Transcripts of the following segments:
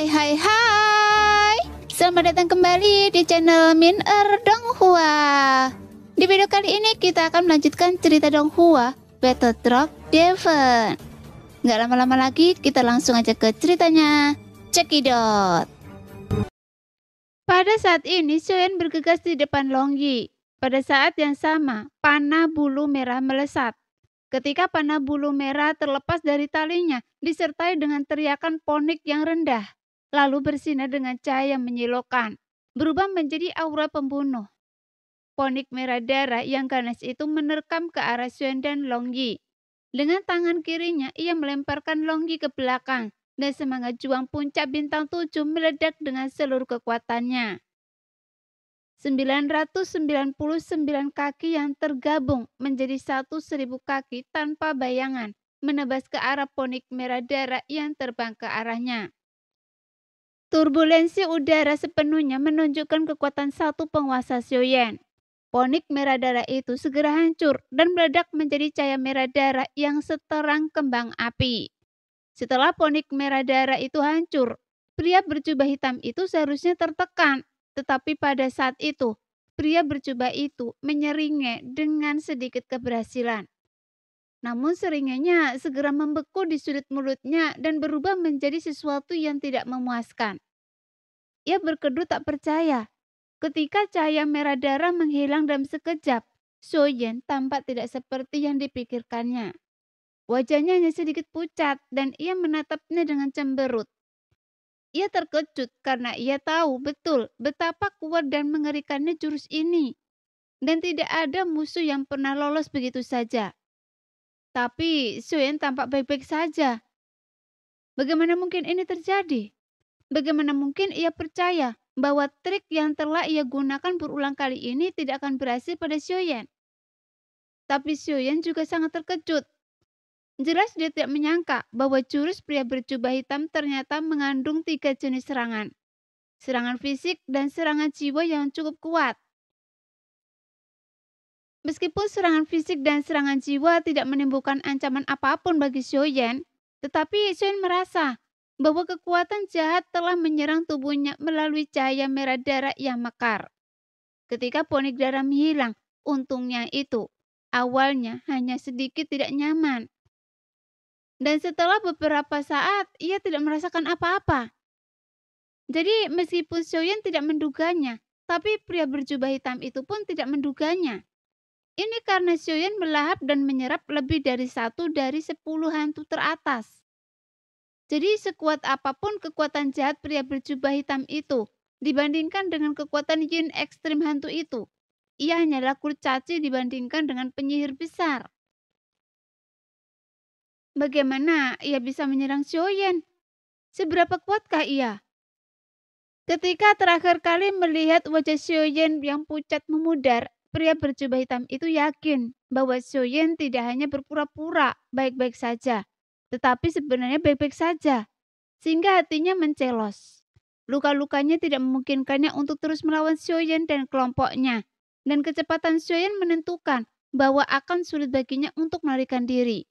Hai. Selamat datang kembali di channel Min Donghua. Di video kali ini kita akan melanjutkan cerita Donghua Battle Drop Devon. Nggak lama-lama lagi, kita langsung aja ke ceritanya. Cekidot. Pada saat ini, Xiaoyan bergegas di depan Long Yi. Pada saat yang sama, panah bulu merah melesat. Ketika panah bulu merah terlepas dari talinya, disertai dengan teriakan ponik yang rendah, lalu bersinar dengan cahaya menyilaukan, berubah menjadi aura pembunuh. Ponik merah darah yang ganas itu menerkam ke arah Xiaoyan dan Long Yi. Dengan tangan kirinya, ia melemparkan Long Yi ke belakang, dan semangat juang puncak bintang 7 meledak dengan seluruh kekuatannya. 999 kaki yang tergabung menjadi 1.000 kaki tanpa bayangan, menebas ke arah ponik merah darah yang terbang ke arahnya. Turbulensi udara sepenuhnya menunjukkan kekuatan satu penguasa Xiaoyan. Ponik merah darah itu segera hancur dan meledak menjadi cahaya merah darah yang seterang kembang api. Setelah ponik merah darah itu hancur, pria berjubah hitam itu seharusnya tertekan. Tetapi pada saat itu, pria berjubah itu menyeringai dengan sedikit keberhasilan. Namun seringainya segera membeku di sudut mulutnya dan berubah menjadi sesuatu yang tidak memuaskan. Ia berkedut tak percaya. Ketika cahaya merah darah menghilang dalam sekejap, Xiaoyan tampak tidak seperti yang dipikirkannya. Wajahnya hanya sedikit pucat dan ia menatapnya dengan cemberut. Ia terkejut karena ia tahu betul betapa kuat dan mengerikannya jurus ini. Dan tidak ada musuh yang pernah lolos begitu saja. Tapi Xiaoyan tampak baik-baik saja. Bagaimana mungkin ini terjadi? Bagaimana mungkin ia percaya bahwa trik yang telah ia gunakan berulang kali ini tidak akan berhasil pada Xiaoyan? Tapi Xiaoyan juga sangat terkejut. Jelas dia tidak menyangka bahwa jurus pria berjubah hitam ternyata mengandung 3 jenis serangan. Serangan fisik dan serangan jiwa yang cukup kuat. Meskipun serangan fisik dan serangan jiwa tidak menimbulkan ancaman apapun bagi Xiaoyan, tetapi Xiaoyan merasa bahwa kekuatan jahat telah menyerang tubuhnya melalui cahaya merah darah yang mekar. Ketika ponik darah menghilang, untungnya itu awalnya hanya sedikit tidak nyaman. Dan setelah beberapa saat, ia tidak merasakan apa-apa. Jadi meskipun Xiaoyan tidak menduganya, tapi pria berjubah hitam itu pun tidak menduganya. Ini karena Xiaoyan melahap dan menyerap lebih dari 1 dari 10 hantu teratas. Jadi sekuat apapun kekuatan jahat pria berjubah hitam itu, dibandingkan dengan kekuatan yin ekstrim hantu itu, ia hanyalah kurcaci dibandingkan dengan penyihir besar. Bagaimana ia bisa menyerang Xiaoyan? Seberapa kuatkah ia? Ketika terakhir kali melihat wajah Xiaoyan yang pucat memudar, pria berjubah hitam itu yakin bahwa Xiaoyan tidak hanya berpura-pura baik-baik saja, tetapi sebenarnya baik-baik saja, sehingga hatinya mencelos. Luka-lukanya tidak memungkinkannya untuk terus melawan Xiaoyan dan kelompoknya, dan kecepatan Xiaoyan menentukan bahwa akan sulit baginya untuk melarikan diri.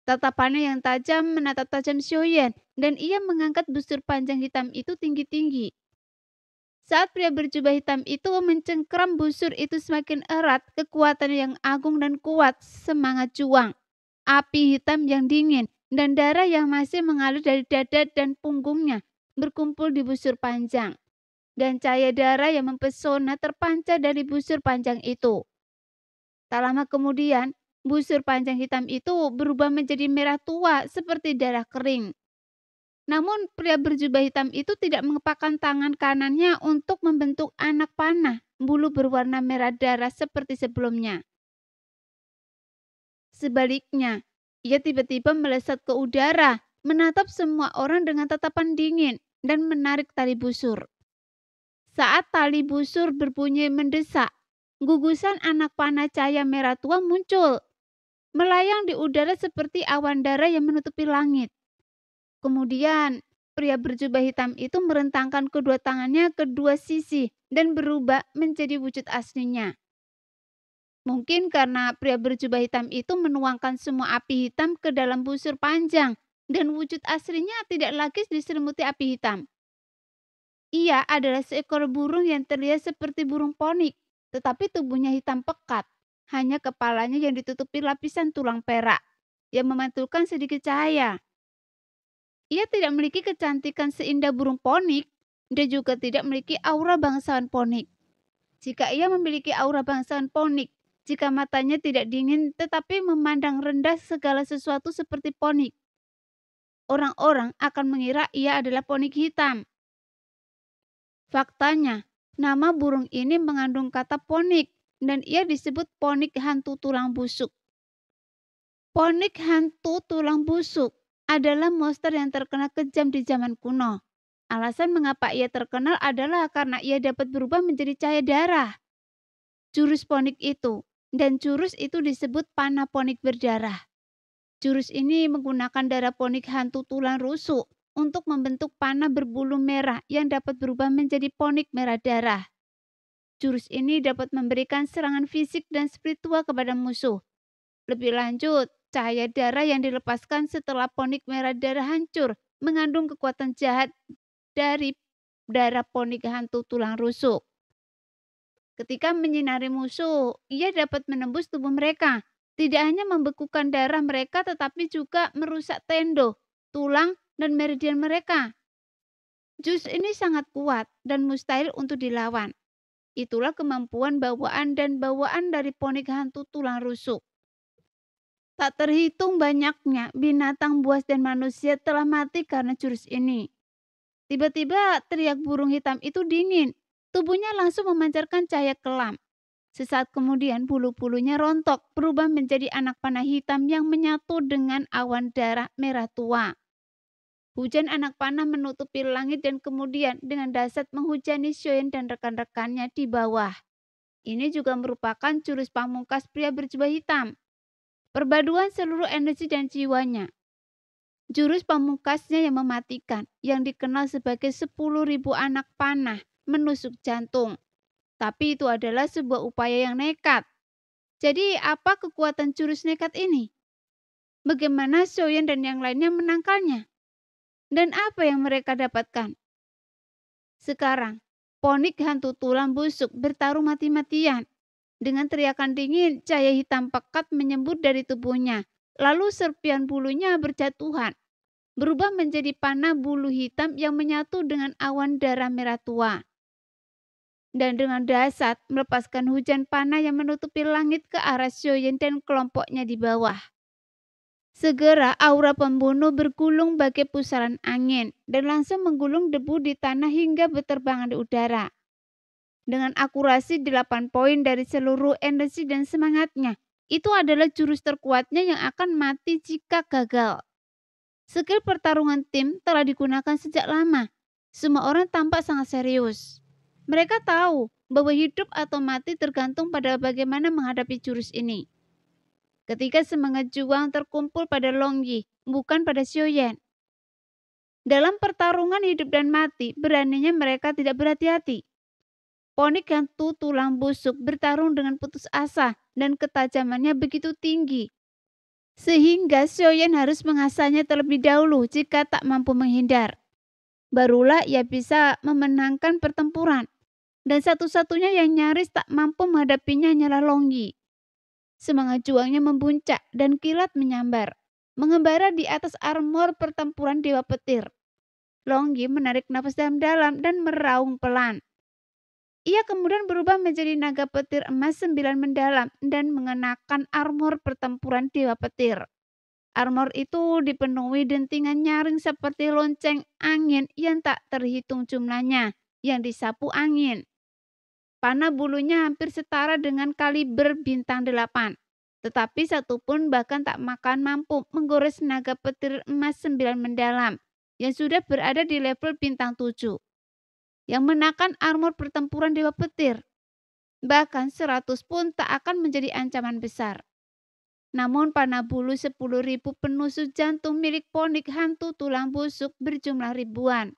Tatapannya yang tajam menatap tajam Xiaoyan dan ia mengangkat busur panjang hitam itu tinggi-tinggi. Saat pria berjubah hitam itu mencengkeram busur itu semakin erat, kekuatan yang agung dan kuat, semangat juang, api hitam yang dingin, dan darah yang masih mengalir dari dada dan punggungnya berkumpul di busur panjang. Dan cahaya darah yang mempesona terpancar dari busur panjang itu. Tak lama kemudian, busur panjang hitam itu berubah menjadi merah tua seperti darah kering. Namun pria berjubah hitam itu tidak mengepakkan tangan kanannya untuk membentuk anak panah bulu berwarna merah darah seperti sebelumnya. Sebaliknya, ia tiba-tiba melesat ke udara, menatap semua orang dengan tatapan dingin dan menarik tali busur. Saat tali busur berbunyi mendesak, gugusan anak panah cahaya merah tua muncul, melayang di udara seperti awan darah yang menutupi langit. Kemudian, pria berjubah hitam itu merentangkan kedua tangannya ke dua sisi dan berubah menjadi wujud aslinya. Mungkin karena pria berjubah hitam itu menuangkan semua api hitam ke dalam busur panjang dan wujud aslinya tidak lagi diselimuti api hitam. Ia adalah seekor burung yang terlihat seperti burung ponik, tetapi tubuhnya hitam pekat. Hanya kepalanya yang ditutupi lapisan tulang perak yang memantulkan sedikit cahaya. Ia tidak memiliki kecantikan seindah burung ponik dan juga tidak memiliki aura bangsawan ponik. Jika ia memiliki aura bangsawan ponik, jika matanya tidak dingin tetapi memandang rendah segala sesuatu seperti ponik, orang-orang akan mengira ia adalah ponik hitam. Faktanya, nama burung ini mengandung kata ponik dan ia disebut ponik hantu tulang busuk. Ponik hantu tulang busuk adalah monster yang terkenal kejam di zaman kuno. Alasan mengapa ia terkenal adalah karena ia dapat berubah menjadi cahaya darah. Jurus ponik itu, dan jurus itu disebut panah ponik berdarah. Jurus ini menggunakan darah ponik hantu tulang rusuk untuk membentuk panah berbulu merah yang dapat berubah menjadi ponik merah darah. Jurus ini dapat memberikan serangan fisik dan spiritual kepada musuh. Lebih lanjut, cahaya darah yang dilepaskan setelah ponik merah darah hancur mengandung kekuatan jahat dari darah ponik hantu tulang rusuk. Ketika menyinari musuh, ia dapat menembus tubuh mereka. Tidak hanya membekukan darah mereka tetapi juga merusak tendo, tulang, dan meridian mereka. Jurus ini sangat kuat dan mustahil untuk dilawan. Itulah kemampuan bawaan dan bawaan dari ponik hantu tulang rusuk. Tak terhitung banyaknya binatang buas dan manusia telah mati karena jurus ini. Tiba-tiba teriak burung hitam itu dingin. Tubuhnya langsung memancarkan cahaya kelam. Sesaat kemudian bulu-bulunya rontok berubah menjadi anak panah hitam yang menyatu dengan awan darah merah tua. Hujan anak panah menutupi langit dan kemudian dengan dahsyat menghujani Xiaoyan dan rekan-rekannya di bawah. Ini juga merupakan jurus pamungkas pria berjubah hitam. Perpaduan seluruh energi dan jiwanya. Jurus pamungkasnya yang mematikan, yang dikenal sebagai 10.000 anak panah, menusuk jantung. Tapi itu adalah sebuah upaya yang nekat. Jadi apa kekuatan jurus nekat ini? Bagaimana Xiaoyan dan yang lainnya menangkalnya? Dan apa yang mereka dapatkan? Sekarang, ponik hantu tulang busuk bertarung mati-matian. Dengan teriakan dingin, cahaya hitam pekat menyembur dari tubuhnya. Lalu serpian bulunya berjatuhan, berubah menjadi panah bulu hitam yang menyatu dengan awan darah merah tua. Dan dengan dahsyat melepaskan hujan panah yang menutupi langit ke arah Xiaoyan dan kelompoknya di bawah. Segera aura pembunuh bergulung bagai pusaran angin dan langsung menggulung debu di tanah hingga berterbangan di udara. Dengan akurasi 8 poin dari seluruh energi dan semangatnya, itu adalah jurus terkuatnya yang akan mati jika gagal. Skill pertarungan tim telah digunakan sejak lama. Semua orang tampak sangat serius. Mereka tahu bahwa hidup atau mati tergantung pada bagaimana menghadapi jurus ini. Ketika semangat juang terkumpul pada Long Yi, bukan pada Xiaoyan. Dalam pertarungan hidup dan mati, beraninya mereka tidak berhati-hati. Ponik hantu tulang busuk bertarung dengan putus asa dan ketajamannya begitu tinggi. Sehingga Xiaoyan harus mengasahnya terlebih dahulu jika tak mampu menghindar. Barulah ia bisa memenangkan pertempuran. Dan satu-satunya yang nyaris tak mampu menghadapinya hanyalah Long Yi. Semangat juangnya membuncak dan kilat menyambar, mengembara di atas armor pertempuran Dewa Petir. Long Yi menarik napas dalam-dalam dan meraung pelan. Ia kemudian berubah menjadi naga petir emas 9 mendalam dan mengenakan armor pertempuran Dewa Petir. Armor itu dipenuhi dentingan nyaring seperti lonceng angin yang tak terhitung jumlahnya, yang disapu angin. Panah bulunya hampir setara dengan kaliber bintang 8. Tetapi satu pun bahkan tak makan mampu menggores naga petir emas 9 mendalam yang sudah berada di level bintang 7. Yang menakan armor pertempuran Dewa Petir. Bahkan 100 pun tak akan menjadi ancaman besar. Namun panah bulu 10.000 penusuk jantung milik ponik hantu tulang busuk berjumlah ribuan.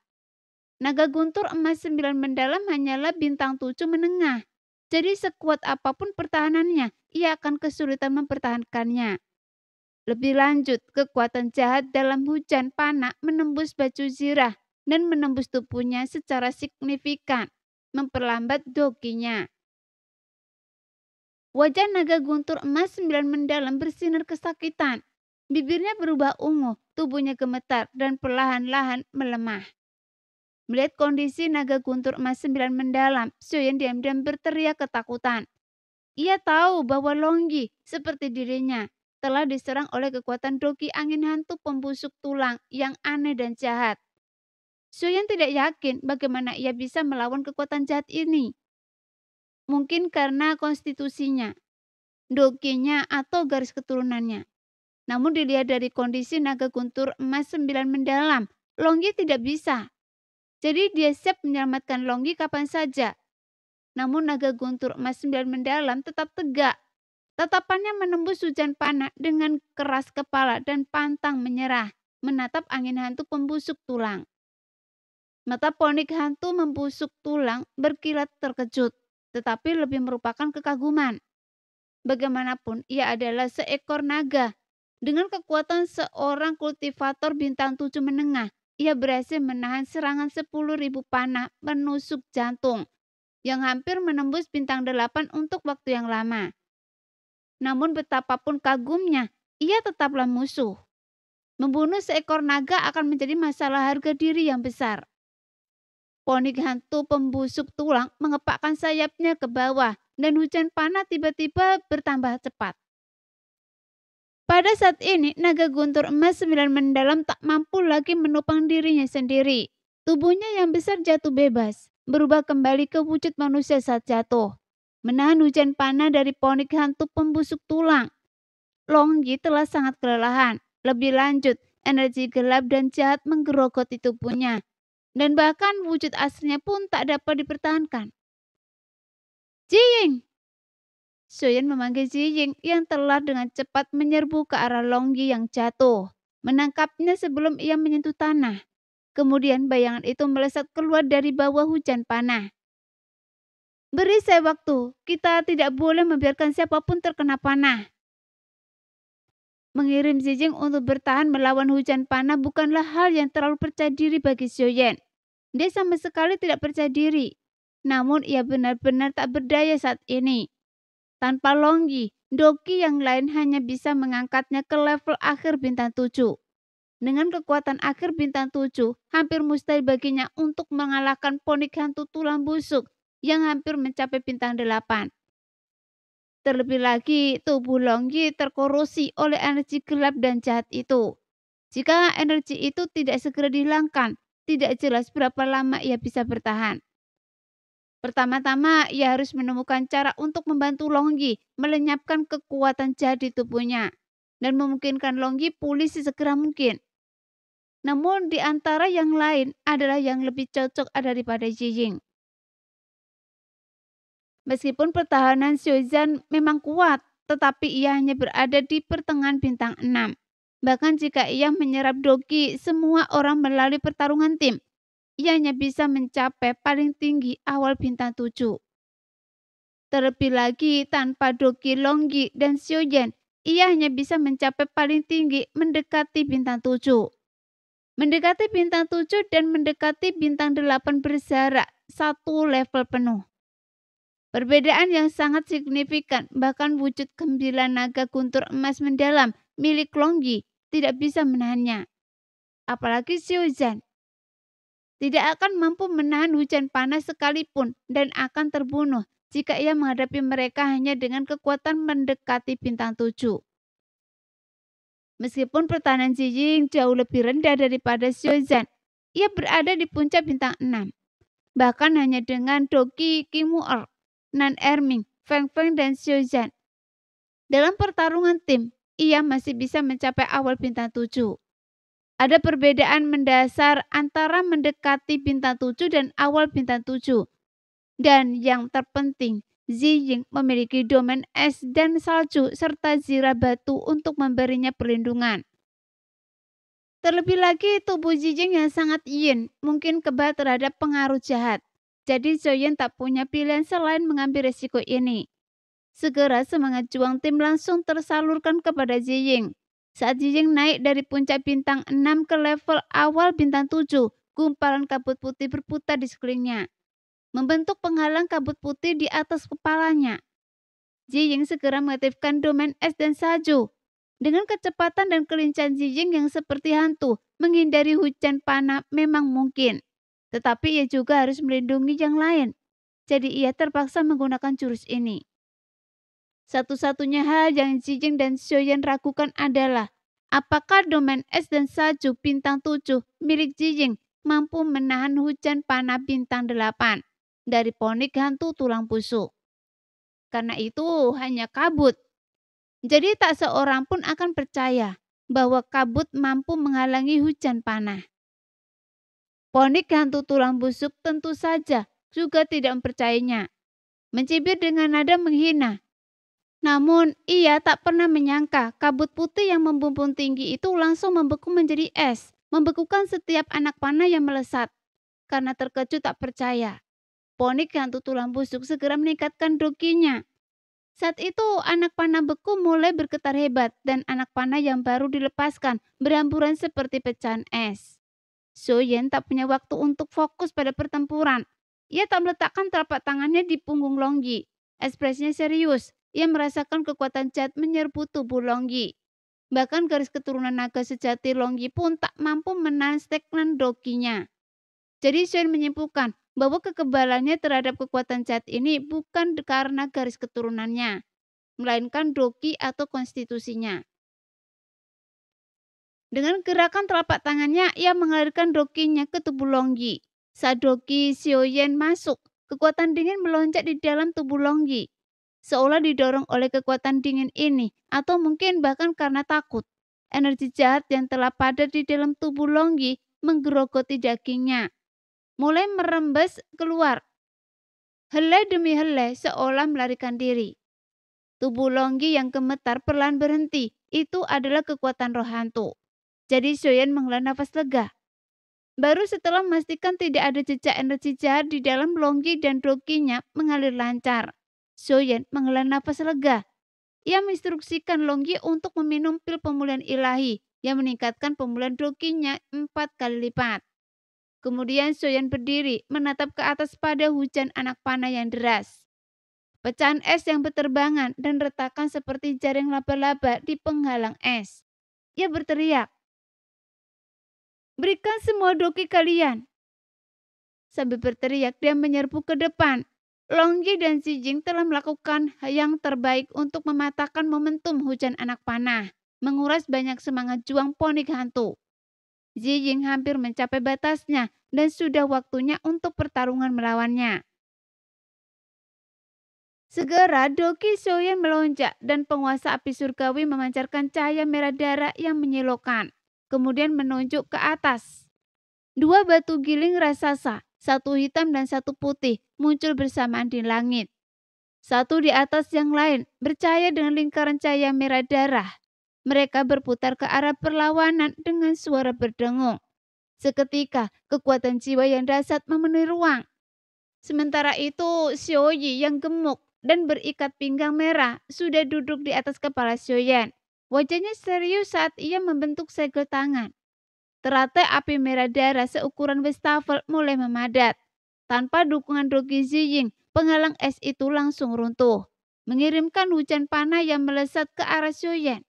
Naga guntur emas 9 mendalam hanyalah bintang 7 menengah. Jadi sekuat apapun pertahanannya, ia akan kesulitan mempertahankannya. Lebih lanjut, kekuatan jahat dalam hujan panah menembus baju zirah dan menembus tubuhnya secara signifikan, memperlambat dokinya. Wajah naga guntur emas 9 mendalam bersinar kesakitan. Bibirnya berubah ungu, tubuhnya gemetar dan perlahan-lahan melemah. Melihat kondisi naga guntur emas 9 mendalam, Xiaoyan diam-diam berteriak ketakutan. Ia tahu bahwa Longyi, seperti dirinya, telah diserang oleh kekuatan doki angin hantu pembusuk tulang yang aneh dan jahat. Xiaoyan tidak yakin bagaimana ia bisa melawan kekuatan jahat ini. Mungkin karena konstitusinya, dokinya atau garis keturunannya. Namun dilihat dari kondisi naga guntur emas 9 mendalam, Longyi tidak bisa. Jadi dia siap menyelamatkan Longyi kapan saja. Namun naga guntur emas 9 mendalam tetap tegak. Tatapannya menembus hujan panah dengan keras kepala dan pantang menyerah, menatap angin hantu pembusuk tulang. Mata ponik hantu membusuk tulang berkilat terkejut, tetapi lebih merupakan kekaguman. Bagaimanapun, ia adalah seekor naga. Dengan kekuatan seorang kultivator bintang 7 menengah, ia berhasil menahan serangan 10.000 panah menusuk jantung yang hampir menembus bintang 8 untuk waktu yang lama. Namun betapapun kagumnya, ia tetaplah musuh. Membunuh seekor naga akan menjadi masalah harga diri yang besar. Ponik hantu pembusuk tulang mengepakkan sayapnya ke bawah dan hujan panah tiba-tiba bertambah cepat. Pada saat ini, naga guntur emas 9 mendalam tak mampu lagi menopang dirinya sendiri. Tubuhnya yang besar jatuh bebas, berubah kembali ke wujud manusia saat jatuh. Menahan hujan panah dari ponik hantu pembusuk tulang. Longyi telah sangat kelelahan. Lebih lanjut, energi gelap dan jahat menggerogoti tubuhnya. Dan bahkan wujud aslinya pun tak dapat dipertahankan. Jiying! Xiaoyan memanggil Jiying yang telah dengan cepat menyerbu ke arah Longyi yang jatuh, menangkapnya sebelum ia menyentuh tanah. Kemudian bayangan itu melesat keluar dari bawah hujan panah. Beri saya waktu, kita tidak boleh membiarkan siapapun terkena panah. Mengirim Jiying untuk bertahan melawan hujan panah bukanlah hal yang terlalu percaya diri bagi Xiaoyan. Dia sama sekali tidak percaya diri. Namun ia benar-benar tak berdaya saat ini. Tanpa Longyi, doki yang lain hanya bisa mengangkatnya ke level akhir bintang 7. Dengan kekuatan akhir bintang 7, hampir mustahil baginya untuk mengalahkan ponik hantu tulang busuk yang hampir mencapai bintang 8. Terlebih lagi, tubuh Longyi terkorosi oleh energi gelap dan jahat itu. Jika energi itu tidak segera dihilangkan, tidak jelas berapa lama ia bisa bertahan. Pertama-tama, ia harus menemukan cara untuk membantu Longyi melenyapkan kekuatan jahat di tubuhnya dan memungkinkan Longyi pulih sesegera mungkin. Namun di antara yang lain adalah yang lebih cocok daripada Jiying. Meskipun pertahanan Xiaozan memang kuat, tetapi ia hanya berada di pertengahan bintang 6. Bahkan jika ia menyerap doki semua orang melalui pertarungan tim, ia hanya bisa mencapai paling tinggi awal bintang 7. Terlebih lagi tanpa doki Longyi dan Xiaoyan, ia hanya bisa mencapai paling tinggi mendekati bintang 7. Mendekati bintang 7 dan mendekati bintang 8 berjarak satu level penuh. Perbedaan yang sangat signifikan, bahkan wujud 9 naga guntur emas mendalam milik Longyi tidak bisa menahannya. Apalagi Xiaozan tidak akan mampu menahan hujan panas sekalipun dan akan terbunuh jika ia menghadapi mereka hanya dengan kekuatan mendekati bintang 7. Meskipun pertahanan Jiying jauh lebih rendah daripada Xiaozan, ia berada di puncak bintang 6. Bahkan hanya dengan doki Qingmu'er, Nan Erming, Feng Feng dan Xiaozan. Dalam pertarungan tim, ia masih bisa mencapai awal bintang 7. Ada perbedaan mendasar antara mendekati bintang 7 dan awal bintang 7. Dan yang terpenting, Jiying memiliki domain es dan salju serta zirah batu untuk memberinya perlindungan. Terlebih lagi, tubuh Jiying yang sangat yin mungkin kebal terhadap pengaruh jahat. Jadi Xiaoyan tak punya pilihan selain mengambil resiko ini. Segera semangat juang tim langsung tersalurkan kepada Jiying. Saat Jijing naik dari puncak bintang 6 ke level awal bintang 7, gumpalan kabut putih berputar di sekelilingnya, membentuk penghalang kabut putih di atas kepalanya. Jijing segera mengaktifkan domain es dan salju. Dengan kecepatan dan kelincahan Jijing yang seperti hantu, menghindari hujan panah memang mungkin. Tetapi ia juga harus melindungi yang lain. Jadi ia terpaksa menggunakan jurus ini. Satu-satunya hal yang Jijing dan Xiaoyan ragukan adalah apakah domain es dan salju bintang 7 milik Jijing mampu menahan hujan panah bintang 8 dari ponik hantu tulang busuk. Karena itu hanya kabut. Jadi tak seorang pun akan percaya bahwa kabut mampu menghalangi hujan panah. Ponik hantu tulang busuk tentu saja juga tidak mempercayainya. Mencibir dengan nada menghina. Namun, ia tak pernah menyangka kabut putih yang membumbung tinggi itu langsung membeku menjadi es, membekukan setiap anak panah yang melesat. Karena terkejut tak percaya, Ponik hantu tulang busuk segera meningkatkan dokinya. Saat itu, anak panah beku mulai bergetar hebat dan anak panah yang baru dilepaskan berhamburan seperti pecahan es. Xiaoyan tak punya waktu untuk fokus pada pertempuran. Ia tak meletakkan telapak tangannya di punggung Longyi. Ekspresinya serius. Ia merasakan kekuatan jahat menyerbu tubuh Longyi. Bahkan garis keturunan naga sejati Longyi pun tak mampu menahan stagnan dokinya. Jadi Xiaoyan menyimpulkan bahwa kekebalannya terhadap kekuatan jahat ini bukan karena garis keturunannya, melainkan doki atau konstitusinya. Dengan gerakan telapak tangannya, ia mengalirkan dokinya ke tubuh Longyi. Saat doki Xiaoyan masuk, kekuatan dingin melonjak di dalam tubuh Longyi. Seolah didorong oleh kekuatan dingin ini, atau mungkin bahkan karena takut. Energi jahat yang telah padat di dalam tubuh Longyi menggerogoti dagingnya, mulai merembes keluar. Helai demi helai seolah melarikan diri. Tubuh Longyi yang gemetar perlahan berhenti. Itu adalah kekuatan roh hantu. Jadi Xiaoyan menghela nafas lega. Baru setelah memastikan tidak ada jejak energi jahat di dalam Longyi dan dokinya mengalir lancar, Xiaoyan menghela nafas lega. Ia menginstruksikan Longyi untuk meminum pil pemulihan ilahi yang meningkatkan pemulihan dokinya 4 kali lipat. Kemudian Xiaoyan berdiri menatap ke atas pada hujan anak panah yang deras. Pecahan es yang berterbangan dan retakan seperti jaring laba-laba di penghalang es. Ia berteriak, "Berikan semua doki kalian." Sambil berteriak, dia menyerbu ke depan. Longyi dan Jijing telah melakukan yang terbaik untuk mematahkan momentum hujan anak panah, menguras banyak semangat juang ponik hantu. Jijing hampir mencapai batasnya dan sudah waktunya untuk pertarungan melawannya. Segera doki Xiaoyan melonjak dan penguasa api surgawi memancarkan cahaya merah darah yang menyilaukan. Kemudian menunjuk ke atas. Dua batu giling raksasa, satu hitam dan satu putih, muncul bersamaan di langit. Satu di atas yang lain, bercahaya dengan lingkaran cahaya merah darah. Mereka berputar ke arah perlawanan dengan suara berdengung. Seketika, kekuatan jiwa yang dahsyat memenuhi ruang. Sementara itu, Xiaoyi yang gemuk dan berikat pinggang merah sudah duduk di atas kepala Xiaoyan. Wajahnya serius saat ia membentuk segel tangan. Teratai api merah darah seukuran wastafel mulai memadat. Tanpa dukungan doki Jijing, penghalang es itu langsung runtuh, mengirimkan hujan panah yang melesat ke arah Xiaoyan.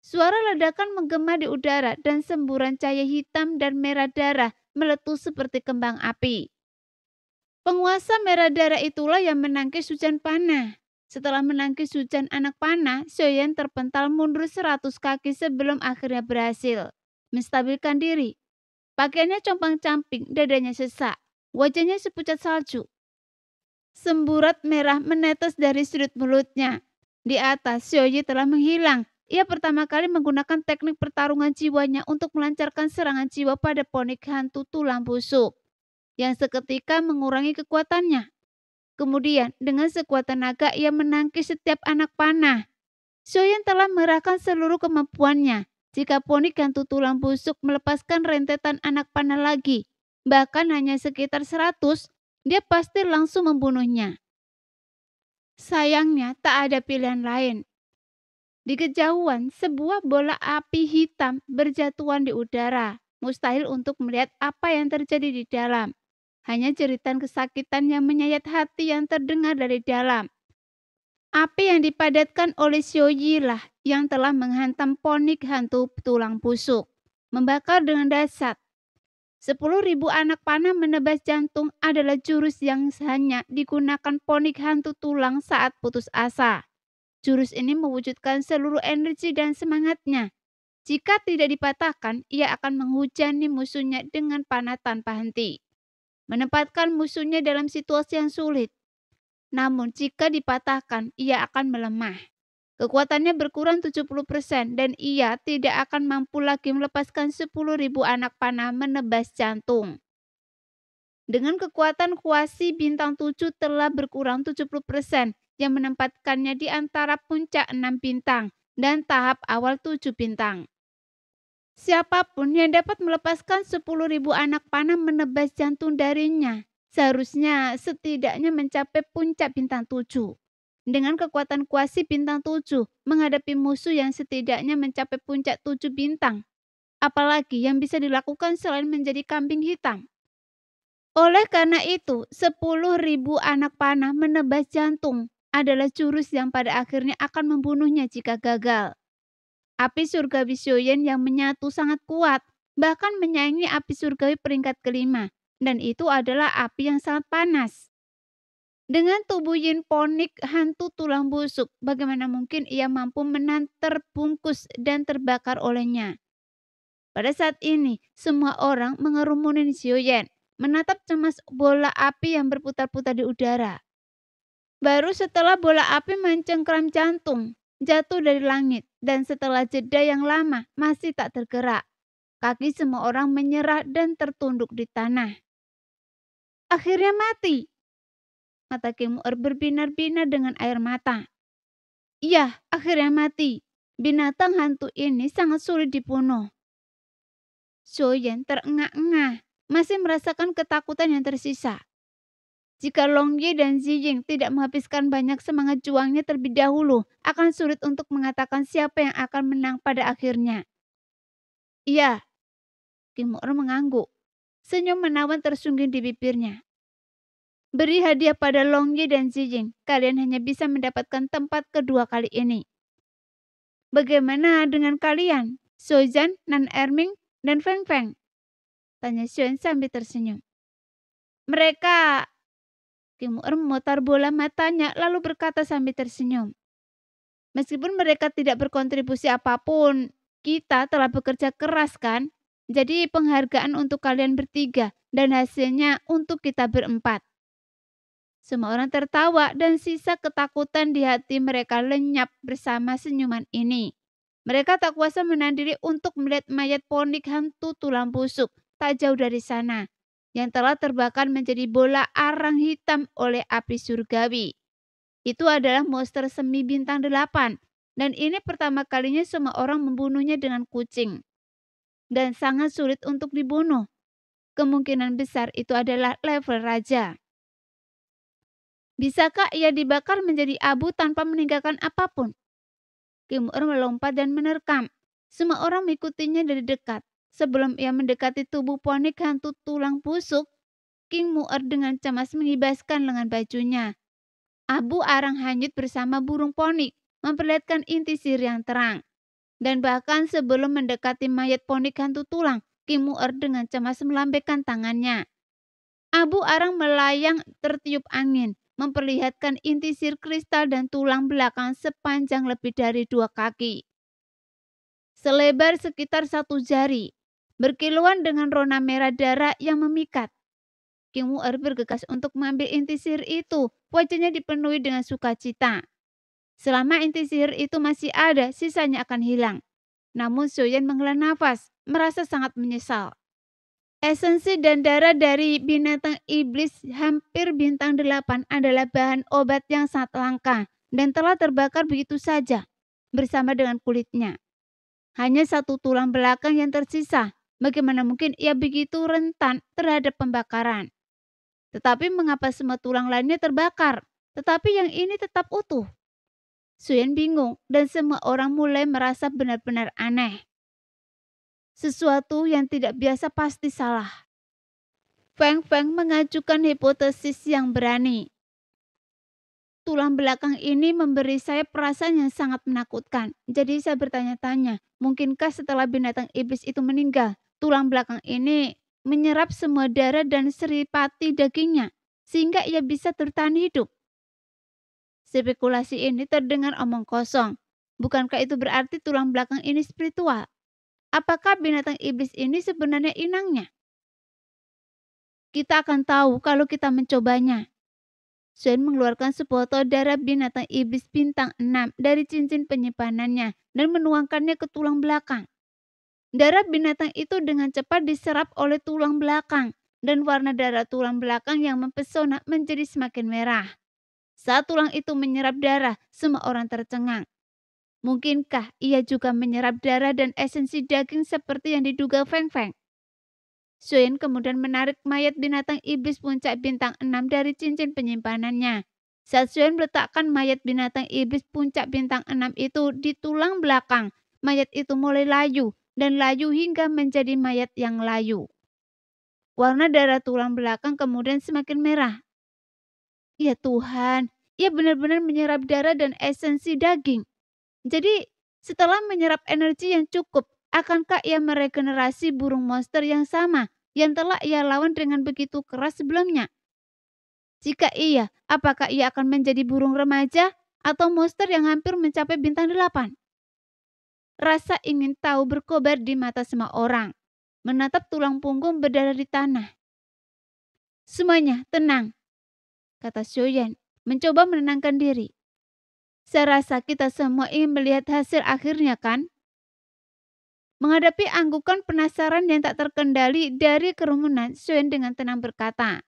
Suara ledakan menggema di udara dan semburan cahaya hitam dan merah darah meletus seperti kembang api. Penguasa merah darah itulah yang menangkis hujan panah. Setelah menangkis hujan anak panah, Xiaoyan terpental mundur 100 kaki sebelum akhirnya berhasil menstabilkan diri. Pakaiannya compang-camping, dadanya sesak, wajahnya sepucat salju. Semburat merah menetes dari sudut mulutnya. Di atas, Xiaoyi telah menghilang. Ia pertama kali menggunakan teknik pertarungan jiwanya untuk melancarkan serangan jiwa pada ponik hantu tulang busuk, yang seketika mengurangi kekuatannya. Kemudian, dengan sekuat tenaga, ia menangkis setiap anak panah. Xiaoyan telah mengerahkan seluruh kemampuannya. Jika ponik hantu tulang busuk melepaskan rentetan anak panah lagi, bahkan hanya sekitar 100, dia pasti langsung membunuhnya. Sayangnya, tak ada pilihan lain. Di kejauhan, sebuah bola api hitam berjatuhan di udara. Mustahil untuk melihat apa yang terjadi di dalam. Hanya jeritan kesakitan yang menyayat hati yang terdengar dari dalam. Api yang dipadatkan oleh Xiaoyi lah yang telah menghantam Ponik hantu tulang busuk. Membakar dengan dahsyat. 10.000 anak panah menebas jantung adalah jurus yang hanya digunakan Ponik hantu tulang saat putus asa. Jurus ini mewujudkan seluruh energi dan semangatnya. Jika tidak dipatahkan, ia akan menghujani musuhnya dengan panah tanpa henti. Menempatkan musuhnya dalam situasi yang sulit. Namun jika dipatahkan, ia akan melemah. Kekuatannya berkurang 70% dan ia tidak akan mampu lagi melepaskan 10.000 anak panah menebas jantung. Dengan kekuatan kuasi bintang 7 telah berkurang 70% yang menempatkannya di antara puncak 6 bintang dan tahap awal 7 bintang. Siapapun yang dapat melepaskan 10.000 anak panah menebas jantung darinya, seharusnya setidaknya mencapai puncak bintang 7. Dengan kekuatan kuasi bintang 7 menghadapi musuh yang setidaknya mencapai puncak 7 bintang. Apalagi yang bisa dilakukan selain menjadi kambing hitam. Oleh karena itu, 10.000 anak panah menebas jantung adalah jurus yang pada akhirnya akan membunuhnya jika gagal. Api surgawi Xiaoyan yang menyatu sangat kuat, bahkan menyaingi api surgawi peringkat kelima, dan itu adalah api yang sangat panas. Dengan tubuh Yin Ponik hantu tulang busuk, bagaimana mungkin ia mampu menahan terbungkus dan terbakar olehnya? Pada saat ini, semua orang mengerumunin Xiaoyan, menatap cemas bola api yang berputar-putar di udara. Baru setelah bola api mencengkram jantung, jatuh dari langit, dan setelah jeda yang lama masih tak tergerak. Kaki semua orang menyerah dan tertunduk di tanah. Akhirnya mati. Mata King Mu'er berbinar-binar dengan air mata. Iya, akhirnya mati. Binatang hantu ini sangat sulit dibunuh. Xiaoyan terengah-engah, masih merasakan ketakutan yang tersisa. Jika Long Ye dan Ziying tidak menghabiskan banyak semangat juangnya terlebih dahulu, akan sulit untuk mengatakan siapa yang akan menang pada akhirnya. Iya, King Mu'er mengangguk. Senyum menawan tersungging di bibirnya. Beri hadiah pada Long Ye dan Ziying. Kalian hanya bisa mendapatkan tempat kedua kali ini. Bagaimana dengan kalian? Soizan, Nan Erming, dan Feng Feng? Tanya Xuan sambil tersenyum. Mereka... King Mu'er memutar bola matanya lalu berkata sambil tersenyum. Meskipun mereka tidak berkontribusi apapun, kita telah bekerja keras kan? Jadi penghargaan untuk kalian bertiga dan hasilnya untuk kita berempat. Semua orang tertawa dan sisa ketakutan di hati mereka lenyap bersama senyuman ini. Mereka tak kuasa menahan diri untuk melihat mayat Ponik hantu tulang busuk tak jauh dari sana, yang telah terbakar menjadi bola arang hitam oleh api surgawi. Itu adalah monster semi bintang 8, dan ini pertama kalinya semua orang membunuhnya dengan kucing. Dan sangat sulit untuk dibunuh. Kemungkinan besar itu adalah level raja. Bisakah ia dibakar menjadi abu tanpa meninggalkan apapun? King Mu'er melompat dan menerkam. Semua orang mengikutinya dari dekat. Sebelum ia mendekati tubuh Ponik hantu tulang busuk, King Mu'er dengan cemas mengibaskan lengan bajunya. Abu arang hanyut bersama burung Ponik, memperlihatkan inti sihir yang terang. Dan bahkan sebelum mendekati mayat Ponik hantu tulang, King Mu'er dengan cemas melambaikan tangannya. Abu arang melayang tertiup angin, memperlihatkan inti sihir kristal dan tulang belakang sepanjang lebih dari 2 kaki. Selebar sekitar 1 jari, berkilauan dengan rona merah darah yang memikat. King Mu'er bergegas untuk mengambil inti sihir itu, wajahnya dipenuhi dengan sukacita. Selama inti sihir itu masih ada, sisanya akan hilang. Namun Xiaoyan menghela nafas, merasa sangat menyesal. Esensi dan darah dari binatang iblis hampir bintang 8 adalah bahan obat yang sangat langka dan telah terbakar begitu saja bersama dengan kulitnya. Hanya 1 tulang belakang yang tersisa. Bagaimana mungkin ia begitu rentan terhadap pembakaran? Tetapi mengapa semua tulang lainnya terbakar, tetapi yang ini tetap utuh? Suyen bingung dan semua orang mulai merasa benar-benar aneh. Sesuatu yang tidak biasa pasti salah. Feng Feng mengajukan hipotesis yang berani. Tulang belakang ini memberi saya perasaan yang sangat menakutkan. Jadi saya bertanya-tanya, mungkinkah setelah binatang iblis itu meninggal, tulang belakang ini menyerap semua darah dan seripati dagingnya, sehingga ia bisa bertahan hidup? Spekulasi ini terdengar omong kosong. Bukankah itu berarti tulang belakang ini spiritual? Apakah binatang iblis ini sebenarnya inangnya? Kita akan tahu kalau kita mencobanya. Shen mengeluarkan sepotong darah binatang iblis bintang 6 dari cincin penyimpanannya dan menuangkannya ke tulang belakang. Darah binatang itu dengan cepat diserap oleh tulang belakang dan warna darah tulang belakang yang mempesona menjadi semakin merah. Saat tulang itu menyerap darah, semua orang tercengang. Mungkinkah ia juga menyerap darah dan esensi daging seperti yang diduga Feng Feng? Shen kemudian menarik mayat binatang iblis puncak bintang 6 dari cincin penyimpanannya. Saat Shen meletakkan mayat binatang iblis puncak bintang 6 itu di tulang belakang, mayat itu mulai layu dan layu hingga menjadi mayat yang layu. Warna darah tulang belakang kemudian semakin merah. Ya Tuhan, ia benar-benar menyerap darah dan esensi daging. Jadi, setelah menyerap energi yang cukup, akankah ia meregenerasi burung monster yang sama yang telah ia lawan dengan begitu keras sebelumnya? Jika iya, apakah ia akan menjadi burung remaja atau monster yang hampir mencapai bintang 8? Rasa ingin tahu berkobar di mata semua orang. Menatap tulang punggung berdarah di tanah. Semuanya tenang, kata Xiaoyan, mencoba menenangkan diri. Saya rasa kita semua ingin melihat hasil akhirnya kan? Menghadapi anggukan penasaran yang tak terkendali dari kerumunan, Suen dengan tenang berkata,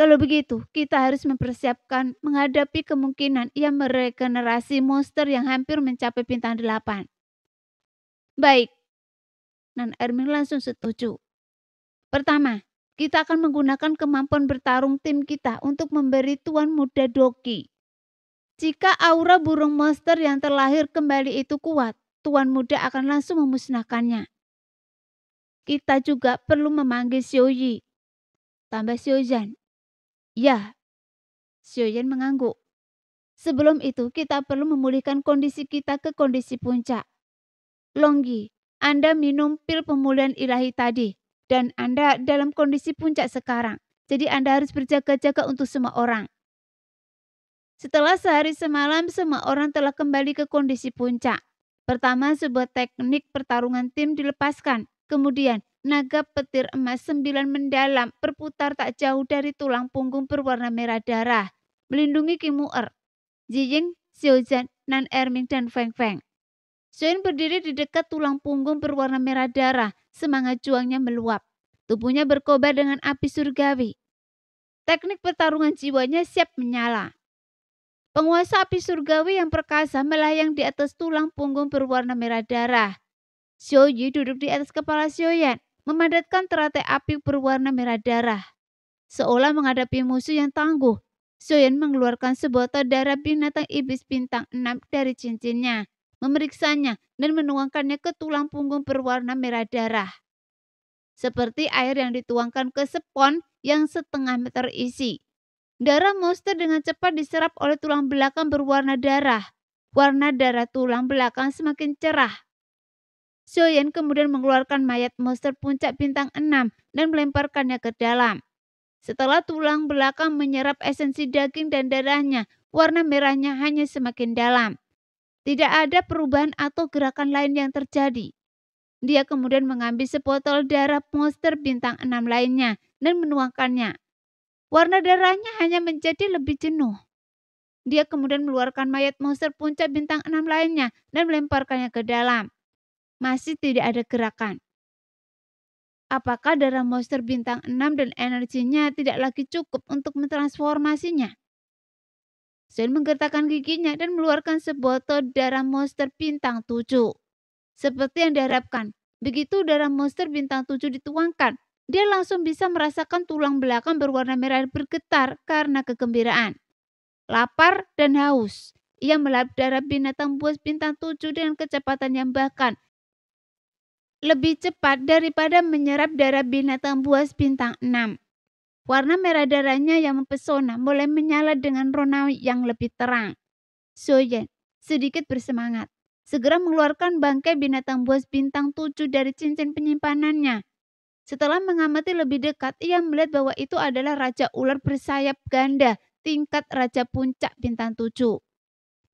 kalau begitu, kita harus mempersiapkan menghadapi kemungkinan ia meregenerasi monster yang hampir mencapai bintang 8. Baik, Nan Erming langsung setuju. Pertama, kita akan menggunakan kemampuan bertarung tim kita untuk memberi Tuan Muda Doki. Jika aura burung monster yang terlahir kembali itu kuat, Tuan Muda akan langsung memusnahkannya. Kita juga perlu memanggil Xiaoyi, tambah Xiaozhan. Ya, Xiaoyan mengangguk. Sebelum itu, kita perlu memulihkan kondisi kita ke kondisi puncak. Longgi, Anda minum pil pemulihan ilahi tadi, dan Anda dalam kondisi puncak sekarang. Jadi Anda harus berjaga-jaga untuk semua orang. Setelah sehari semalam, semua orang telah kembali ke kondisi puncak. Pertama, sebuah teknik pertarungan tim dilepaskan. Kemudian, naga petir emas 9 mendalam berputar tak jauh dari tulang punggung berwarna merah darah, melindungi Kim Mu'er, Jiying, Xiaozhan, Nan Erming, dan Feng Feng. Shen berdiri di dekat tulang punggung berwarna merah darah, semangat juangnya meluap. Tubuhnya berkobar dengan api surgawi. Teknik pertarungan jiwanya siap menyala. Penguasa api surgawi yang perkasa melayang di atas tulang punggung berwarna merah darah. Xiaoyi duduk di atas kepala Xiaoyan, memadatkan teratai api berwarna merah darah. Seolah menghadapi musuh yang tangguh, Xiaoyan mengeluarkan sebotol darah binatang iblis bintang 6 dari cincinnya, memeriksanya dan menuangkannya ke tulang punggung berwarna merah darah. Seperti air yang dituangkan ke spons yang setengah meter isi. Darah monster dengan cepat diserap oleh tulang belakang berwarna darah. Warna darah tulang belakang semakin cerah. Xiaoyan kemudian mengeluarkan mayat monster puncak bintang 6 dan melemparkannya ke dalam. Setelah tulang belakang menyerap esensi daging dan darahnya, warna merahnya hanya semakin dalam. Tidak ada perubahan atau gerakan lain yang terjadi. Dia kemudian mengambil sebotol darah monster bintang 6 lainnya dan menuangkannya. Warna darahnya hanya menjadi lebih jenuh. Dia kemudian mengeluarkan mayat monster puncak bintang 6 lainnya dan melemparkannya ke dalam. Masih tidak ada gerakan. Apakah darah monster bintang 6 dan energinya tidak lagi cukup untuk mentransformasinya? Shen menggertakkan giginya dan mengeluarkan sebotol darah monster bintang 7. Seperti yang diharapkan, begitu darah monster bintang 7 dituangkan, dia langsung bisa merasakan tulang belakang berwarna merah bergetar karena kegembiraan. lapar dan haus. Ia melahap darah binatang buas bintang 7 dengan kecepatan yang bahkan lebih cepat daripada menyerap darah binatang buas bintang 6. Warna merah darahnya yang mempesona mulai menyala dengan ronawi yang lebih terang. Soyen sedikit bersemangat, segera mengeluarkan bangkai binatang buas bintang 7 dari cincin penyimpanannya. Setelah mengamati lebih dekat, ia melihat bahwa itu adalah raja ular bersayap ganda tingkat raja puncak bintang 7.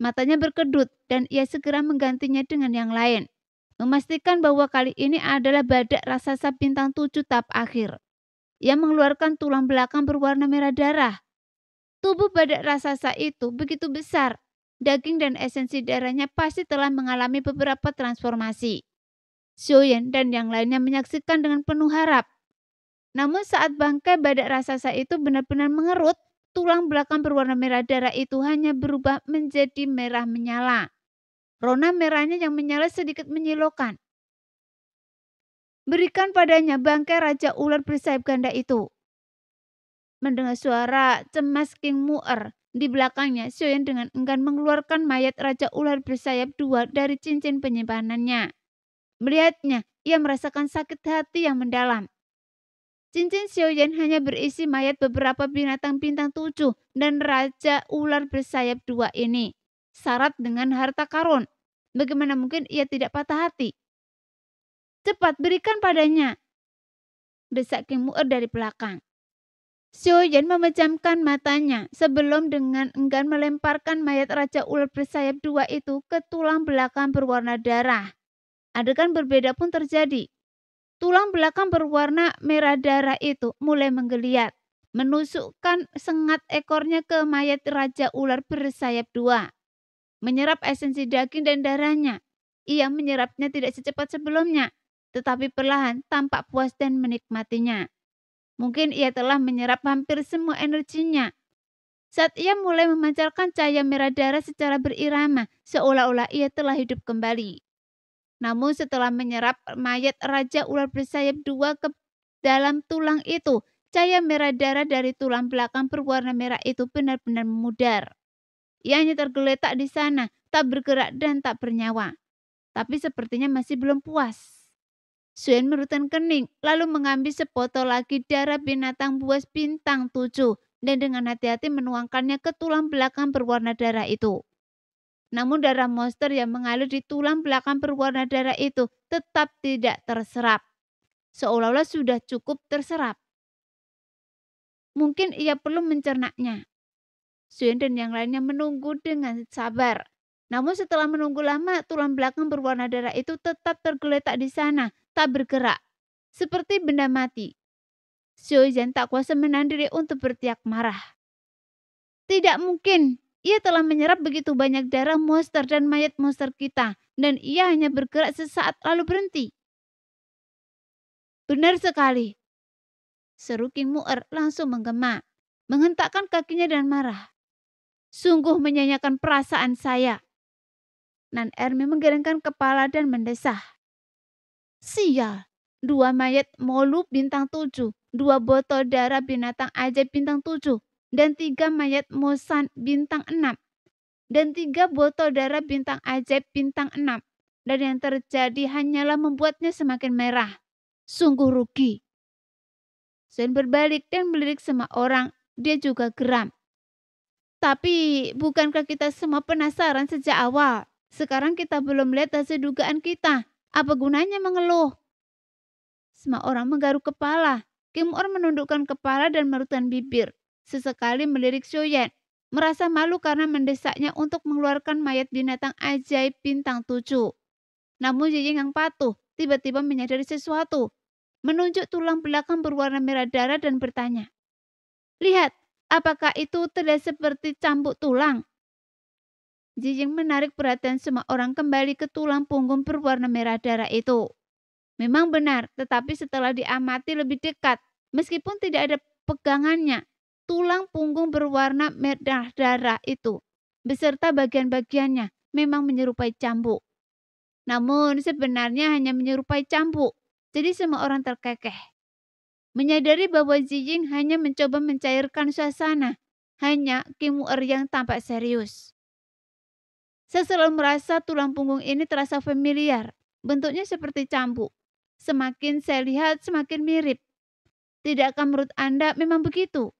Matanya berkedut dan ia segera menggantinya dengan yang lain, memastikan bahwa kali ini adalah badak raksasa bintang 7 tahap akhir. Ia mengeluarkan tulang belakang berwarna merah darah. Tubuh badak raksasa itu begitu besar. Daging dan esensi darahnya pasti telah mengalami beberapa transformasi. Xiaoyan dan yang lainnya menyaksikan dengan penuh harap. Namun saat bangkai badak raksasa itu benar-benar mengerut, tulang belakang berwarna merah darah itu hanya berubah menjadi merah menyala. Rona merahnya yang menyala sedikit menyilaukan. Berikan padanya bangkai raja ular bersayap ganda itu. Mendengar suara cemas King Mu'er di belakangnya, Xiaoyan dengan enggan mengeluarkan mayat raja ular bersayap 2 dari cincin penyimpanannya. Melihatnya, ia merasakan sakit hati yang mendalam. Cincin Xiaoyan hanya berisi mayat beberapa binatang bintang 7 dan raja ular bersayap 2 ini. Syarat dengan harta karun. Bagaimana mungkin ia tidak patah hati? Cepat berikan padanya, desak King Mu'er dari belakang. Xiaoyan memejamkan matanya sebelum dengan enggan melemparkan mayat raja ular bersayap 2 itu ke tulang belakang berwarna darah. Adegan berbeda pun terjadi. Tulang belakang berwarna merah darah itu mulai menggeliat, menusukkan sengat ekornya ke mayat raja ular bersayap 2. Menyerap esensi daging dan darahnya. Ia menyerapnya tidak secepat sebelumnya, tetapi perlahan tampak puas dan menikmatinya. Mungkin ia telah menyerap hampir semua energinya. Saat ia mulai memancarkan cahaya merah darah secara berirama, seolah-olah ia telah hidup kembali. Namun setelah menyerap mayat raja ular bersayap 2 ke dalam tulang itu, cahaya merah darah dari tulang belakang berwarna merah itu benar-benar memudar. Ia hanya tergeletak di sana, tak bergerak dan tak bernyawa. Tapi sepertinya masih belum puas. Xiaoyan merutkan kening, lalu mengambil sepotol lagi darah binatang buas bintang 7 dan dengan hati-hati menuangkannya ke tulang belakang berwarna darah itu. Namun darah monster yang mengalir di tulang belakang berwarna darah itu tetap tidak terserap. Seolah-olah sudah cukup terserap. Mungkin ia perlu mencernanya. Xiaoyan dan yang lainnya menunggu dengan sabar. Namun setelah menunggu lama, tulang belakang berwarna darah itu tetap tergeletak di sana, tak bergerak, seperti benda mati. Xiaoyan tak kuasa menahan diri untuk berteriak marah. Tidak mungkin, ia telah menyerap begitu banyak darah monster dan mayat monster kita, dan ia hanya bergerak sesaat lalu berhenti. Benar sekali, seru King Mu'er langsung menggema, menghentakkan kakinya dan marah. Sungguh menyanyikan perasaan saya. Nan Ermi menggelengkan kepala dan mendesah. Sial, 2 mayat molu bintang 7, 2 botol darah binatang ajaib bintang 7, dan 3 mayat mosan bintang 6, dan 3 botol darah bintang ajaib bintang 6. Dan yang terjadi hanyalah membuatnya semakin merah. Sungguh rugi. Zen berbalik dan melirik semua orang, dia juga geram. Tapi bukankah kita semua penasaran sejak awal? Sekarang kita belum melihat hasil dugaan kita. Apa gunanya mengeluh? Semua orang menggaruk kepala. Kim Or menundukkan kepala dan merutkan bibir. Sesekali melirik Xiaoyan, merasa malu karena mendesaknya untuk mengeluarkan mayat binatang ajaib bintang 7. Namun Yiying yang patuh tiba-tiba menyadari sesuatu. Menunjuk tulang belakang berwarna merah darah dan bertanya, "Lihat, apakah itu terlihat seperti cambuk tulang?" Yiying menarik perhatian semua orang kembali ke tulang punggung berwarna merah darah itu. Memang benar, tetapi setelah diamati lebih dekat, meskipun tidak ada pegangannya, tulang punggung berwarna merah darah itu, beserta bagian-bagiannya, memang menyerupai cambuk. Namun sebenarnya hanya menyerupai cambuk, jadi semua orang terkekeh. Menyadari bahwa Yiying hanya mencoba mencairkan suasana, hanya Kim Woo-er yang tampak serius. Saya selalu merasa tulang punggung ini terasa familiar. Bentuknya seperti cambuk. Semakin saya lihat, semakin mirip. Tidakkah menurut Anda memang begitu?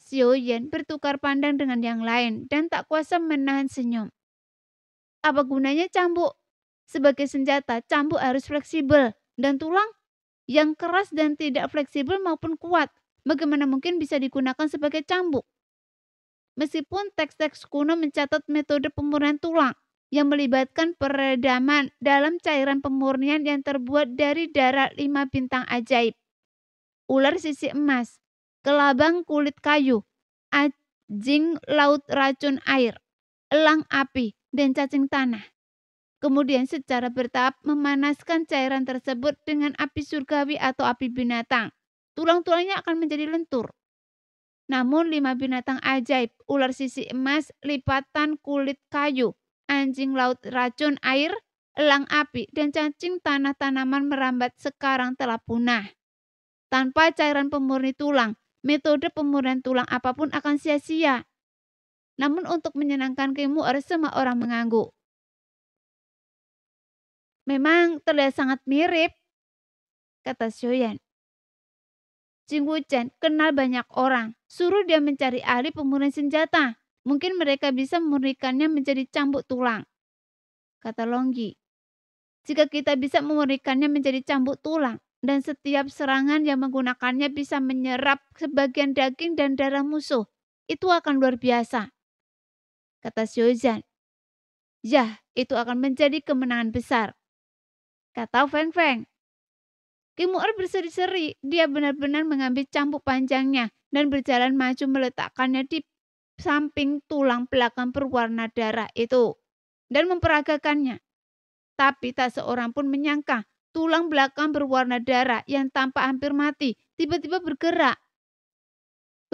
Xiao Yan bertukar pandang dengan yang lain dan tak kuasa menahan senyum. Apa gunanya cambuk? Sebagai senjata, cambuk harus fleksibel. Dan tulang yang keras dan tidak fleksibel maupun kuat. Bagaimana mungkin bisa digunakan sebagai cambuk? Meskipun teks-teks kuno mencatat metode pemurnian tulang yang melibatkan peredaman dalam cairan pemurnian yang terbuat dari darah 5 bintang ajaib, ular sisi emas, kelabang kulit kayu, anjing laut racun air, elang api, dan cacing tanah. Kemudian secara bertahap memanaskan cairan tersebut dengan api surgawi atau api binatang. Tulang-tulangnya akan menjadi lentur. Namun 5 binatang ajaib, ular sisi emas, lipatan kulit kayu, anjing laut racun air, elang api, dan cacing tanah tanaman merambat sekarang telah punah. Tanpa cairan pemurni tulang, metode pemurnian tulang apapun akan sia-sia. Namun untuk menyenangkan Kim Woo-er, semua orang mengangguk. Memang terlihat sangat mirip, kata Xiao Yan. Jing Wuchen kenal banyak orang. Suruh dia mencari ahli pemurnian senjata. Mungkin mereka bisa memurnikannya menjadi cambuk tulang, kata Longgi. Jika kita bisa memurnikannya menjadi cambuk tulang, dan setiap serangan yang menggunakannya bisa menyerap sebagian daging dan darah musuh, itu akan luar biasa, kata Xiao Zhan. Ya, itu akan menjadi kemenangan besar, kata Feng Feng. Kim Woo-er berseri-seri. Dia benar-benar mengambil cambuk panjangnya dan berjalan maju meletakkannya di samping tulang belakang berwarna darah itu dan memperagakannya. Tapi tak seorang pun menyangka tulang belakang berwarna darah yang tampak hampir mati tiba-tiba bergerak.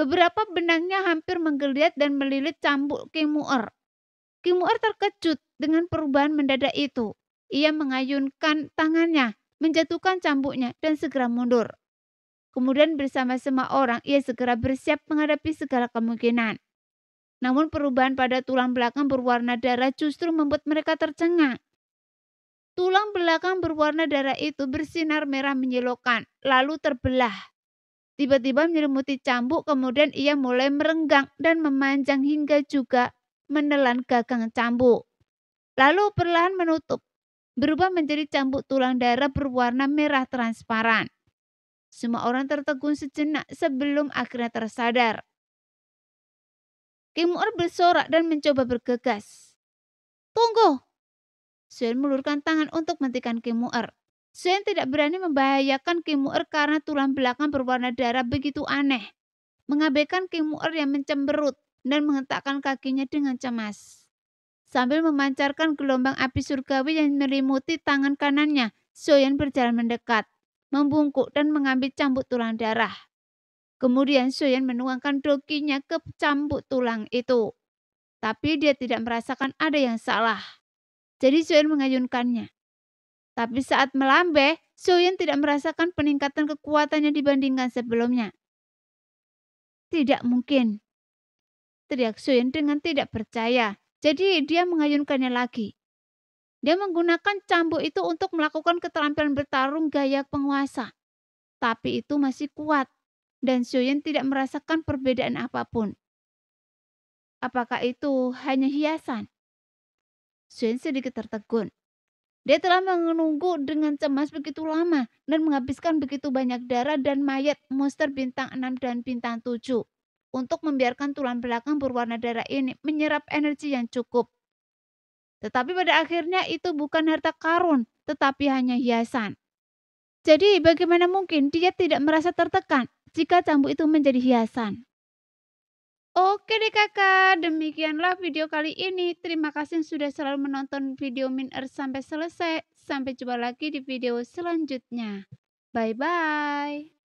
Beberapa benangnya hampir menggeliat dan melilit cambuk Kim Woo-er. Kim Woo-er terkejut dengan perubahan mendadak itu. Ia mengayunkan tangannya, menjatuhkan cambuknya dan segera mundur. Kemudian bersama semua orang ia segera bersiap menghadapi segala kemungkinan. Namun perubahan pada tulang belakang berwarna darah justru membuat mereka tercengang. Tulang belakang berwarna darah itu bersinar merah menyilaukan, lalu terbelah. Tiba-tiba menyelimuti cambuk, kemudian ia mulai merenggang dan memanjang hingga juga menelan gagang cambuk. Lalu perlahan menutup, berubah menjadi cambuk tulang darah berwarna merah transparan. Semua orang tertegun sejenak sebelum akhirnya tersadar. Kim Woo-er bersorak dan mencoba bergegas. Tunggu! Suen meluruskan tangan untuk menghentikan Kim Woo-er. Suen tidak berani membahayakan Kim Woo-er karena tulang belakang berwarna darah begitu aneh. Mengabaikan Kim Woo-er yang mencemberut dan menghentakkan kakinya dengan cemas. Sambil memancarkan gelombang api surgawi yang melimuti tangan kanannya, Xiao Yan berjalan mendekat, membungkuk dan mengambil cambuk tulang darah. Kemudian Xiao Yan menuangkan dokinya ke cambuk tulang itu. Tapi dia tidak merasakan ada yang salah. Jadi Xiao Yan mengayunkannya. Tapi saat melambeh, Xiao Yan tidak merasakan peningkatan kekuatannya dibandingkan sebelumnya. Tidak mungkin, teriak Xiao Yan dengan tidak percaya. Jadi dia mengayunkannya lagi. Dia menggunakan cambuk itu untuk melakukan keterampilan bertarung gaya penguasa. Tapi itu masih kuat. Dan Xiao Yan tidak merasakan perbedaan apapun. Apakah itu hanya hiasan? Xiao Yan sedikit tertegun. Dia telah menunggu dengan cemas begitu lama dan menghabiskan begitu banyak darah dan mayat monster bintang 6 dan bintang 7 untuk membiarkan tulang belakang berwarna darah ini menyerap energi yang cukup. Tetapi pada akhirnya itu bukan harta karun, tetapi hanya hiasan. Jadi bagaimana mungkin dia tidak merasa tertekan jika cambuk itu menjadi hiasan? Oke deh kakak, demikianlah video kali ini. Terima kasih sudah selalu menonton video Min Earth sampai selesai. Sampai jumpa lagi di video selanjutnya. Bye-bye.